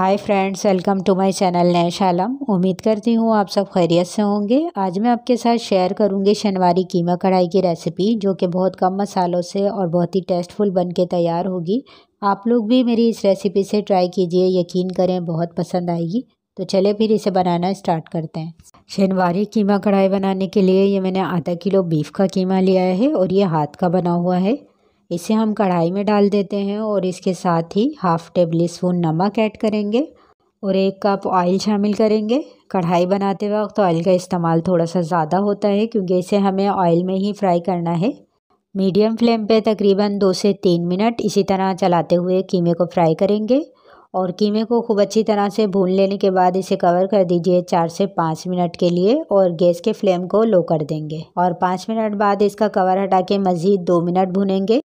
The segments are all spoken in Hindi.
Hi friends, welcome to my channel Nash Alam. उम्मीद करती हूँ आप सब खैरियत से होंगे। आज मैं आपके साथ शेयर करूँगी शनिवारी कीमा कढ़ाई की रेसिपी, जो कि बहुत कम मसालों से और बहुत ही टेस्टफुल बन के तैयार होगी। आप लोग भी मेरी इस रेसिपी से ट्राई कीजिए, यकीन करें बहुत पसंद आएगी। तो चले फिर इसे बनाना स्टार्ट करते हैं। शनिवारी कीमा कढ़ाई बनाने के लिए ये मैंने आधा किलो बीफ का कीमा लिया है और ये हाथ का बना हुआ है। इसे हम कढ़ाई में डाल देते हैं और इसके साथ ही हाफ़ टेबल स्पून नमक ऐड करेंगे और 1 कप ऑयल शामिल करेंगे। कढ़ाई बनाते वक्त ऑयल का इस्तेमाल थोड़ा सा ज़्यादा होता है, क्योंकि इसे हमें ऑयल में ही फ्राई करना है। मीडियम फ्लेम पे तकरीबन 2 से 3 मिनट इसी तरह चलाते हुए कीमे को फ्राई करेंगे और कीमे को खूब अच्छी तरह से भून लेने के बाद इसे कवर कर दीजिए 4 से 5 मिनट के लिए और गैस के फ्लेम को लो कर देंगे। और 5 मिनट बाद इसका कवर हटा के मज़ीद 2 मिनट भूनेंगे।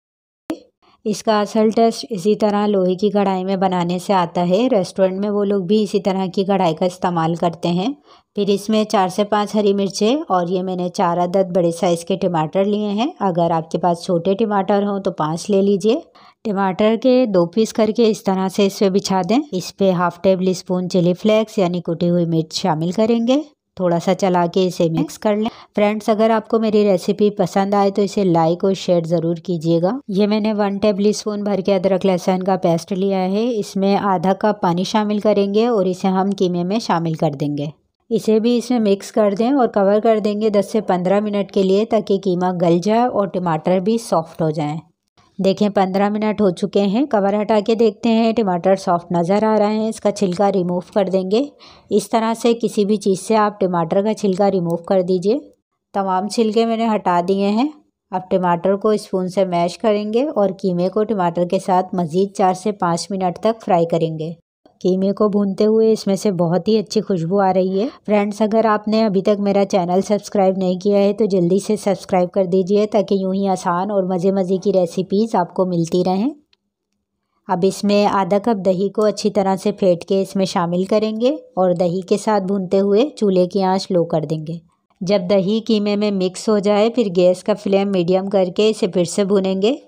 इसका असल टेस्ट इसी तरह लोहे की कढ़ाई में बनाने से आता है। रेस्टोरेंट में वो लोग भी इसी तरह की कढ़ाई का इस्तेमाल करते हैं। फिर इसमें 4 से 5 हरी मिर्चें और ये मैंने 4 अदद बड़े साइज़ के टमाटर लिए हैं। अगर आपके पास छोटे टमाटर हों तो 5 ले लीजिए। टमाटर के 2 पीस करके इस तरह से इस पर बिछा दें। इस पर half tablespoon chilli flakes यानी कुटी हुई मिर्च शामिल करेंगे। थोड़ा सा चला के इसे मिक्स कर लें। फ्रेंड्स, अगर आपको मेरी रेसिपी पसंद आए तो इसे लाइक और शेयर ज़रूर कीजिएगा। ये मैंने 1 टेबल स्पून भर के अदरक लहसुन का पेस्ट लिया है। इसमें आधा कप पानी शामिल करेंगे और इसे हम कीमे में शामिल कर देंगे। इसे भी इसमें मिक्स कर दें और कवर कर देंगे 10 से 15 मिनट के लिए, ताकि कीमा गल जाए और टमाटर भी सॉफ्ट हो जाएं। देखें 15 मिनट हो चुके हैं। कवर हटा के देखते हैं, टमाटर सॉफ्ट नज़र आ रहे हैं। इसका छिलका रिमूव कर देंगे। इस तरह से किसी भी चीज़ से आप टमाटर का छिलका रिमूव कर दीजिए। तमाम छिलके मैंने हटा दिए हैं। अब टमाटर को स्पून से मैश करेंगे और कीमे को टमाटर के साथ मज़ीद 4 से 5 मिनट तक फ्राई करेंगे। कीमे को भूनते हुए इसमें से बहुत ही अच्छी खुशबू आ रही है। फ्रेंड्स, अगर आपने अभी तक मेरा चैनल सब्सक्राइब नहीं किया है तो जल्दी से सब्सक्राइब कर दीजिए, ताकि यूं ही आसान और मज़े की रेसिपीज़ आपको मिलती रहें। अब इसमें आधा कप दही को अच्छी तरह से फेंट के इसमें शामिल करेंगे और दही के साथ भूनते हुए चूल्हे की आंच लो कर देंगे। जब दही कीमे में मिक्स हो जाए फिर गैस का फ्लेम मीडियम करके इसे फिर से भूनेंगे।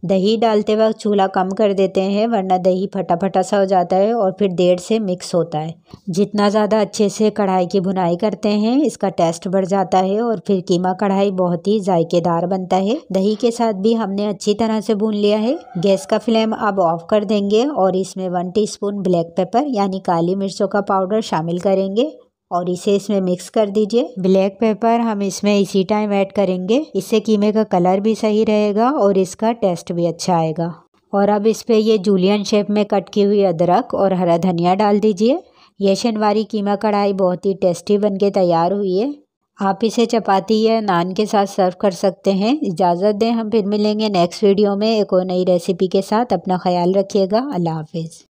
दही डालते वक्त चूल्हा कम कर देते हैं, वरना दही फटा सा हो जाता है और फिर देर से मिक्स होता है। जितना ज़्यादा अच्छे से कढ़ाई की भुनाई करते हैं, इसका टेस्ट बढ़ जाता है और फिर कीमा कढ़ाई बहुत ही जायकेदार बनता है। दही के साथ भी हमने अच्छी तरह से भून लिया है। गैस का फ्लेम अब ऑफ कर देंगे और इसमें 1 टीस्पून ब्लैक पेपर यानी काली मिर्चों का पाउडर शामिल करेंगे और इसे इसमें मिक्स कर दीजिए। ब्लैक पेपर हम इसमें इसी टाइम ऐड करेंगे, इससे कीमे का कलर भी सही रहेगा और इसका टेस्ट भी अच्छा आएगा। और अब इस पे ये जूलियन शेप में कट की हुई अदरक और हरा धनिया डाल दीजिए। यह शनिवारी कीमा कढ़ाई बहुत ही टेस्टी बनके तैयार हुई है। आप इसे चपाती या नान के साथ सर्व कर सकते हैं। इजाज़त दें, हम फिर मिलेंगे नेक्स्ट वीडियो में एक और नई रेसिपी के साथ। अपना ख्याल रखिएगा। अल्लाह हाफिज़।